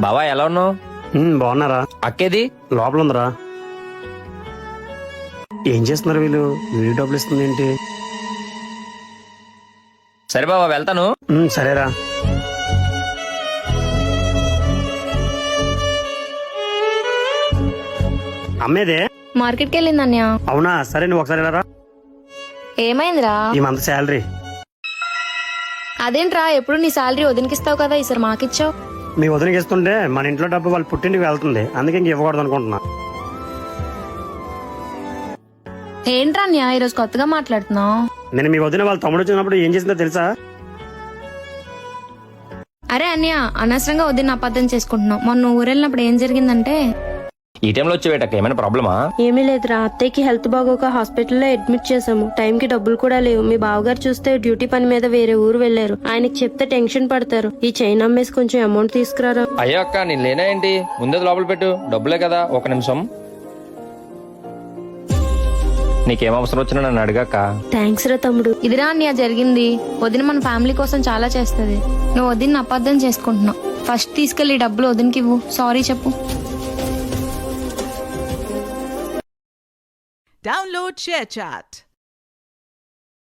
బావా ఎలా ఉన్నావు? బాగున్నారా? అక్కేది లోపల ఉందిరా. ఏం చేస్తున్నారు వీళ్ళు? వీడియో డబ్బులు ఇస్తుంది ఏంటి? సరే బావా వెళ్తాను. సరేరా. అమ్మేదే మార్కెట్కి వెళ్ళింది అన్య. అవునా? సరే నువ్వు ఒకసారి వెళ్ళరా. ఏమైందిరా? ఈ మంత్ శాలరీ. అదేంట్రా ఎప్పుడు నీ శాలరీ వదినకిస్తావు కదా, ఈసారి మాకిచ్చావు. మీ వదినకి ఇస్తుంటే మన ఇంట్లో డబ్బు వాళ్ళు పుట్టింటికి వెళ్తుంది, అందుకే ఇంక ఇవ్వకూడదు అనుకుంటున్నా. ఏంట్రా అన్య ఈరోజు కొత్తగా మాట్లాడుతున్నావు? నేను మీ వదిన వాళ్ళ తమ్ముడు వచ్చినప్పుడు ఏం చేసిందో తెలుసా? అరే అన్య, అనవసరంగా వదిన అబద్ధం చేసుకుంటున్నావు. మొన్న ఊరెళ్ళినప్పుడు ఏం జరిగిందంటే, ఈ టైంలో వచ్చేవేటక్క ఏమైనా ప్రాబ్లమా? ఏమీ లేదురా, అత్తయ్యకి హెల్త్ బాగోక హాస్పిటల్లో అడ్మిట్ చేసాము. టైంకి డబ్బులు కూడా లేవు. మీ బావగారు చూస్తే డ్యూటీ పని మీద వేరే ఊరు వెళ్లారు. ఆయనకి చెప్తే టెన్షన్ పడతారు. ఈ చైన్ అమ్మేసి కొంచెం అమౌంట్ తీసుకురారా. అయ్యో అక్క నేను లేనా ఏంటి? ముందే లోపల పెట్టు, డబ్బులే కదా. ఒక నిమిషం. నీకేం అవసరం వచ్చినా నన్ను అడిగాక. థ్యాంక్స్ రా తమ్ముడు. ఇదిరా అన్య జరిగింది. వదిన మన ఫ్యామిలీ కోసం చాలా చేస్తుంది. నువ్వు వదిన అబద్ధం చేసుకుంటున్నావు. ఫస్ట్ తీసుకెళ్లి డబ్బులు వదినకి ఇవ్వు. సారీ చెప్పు. Download ShareChat.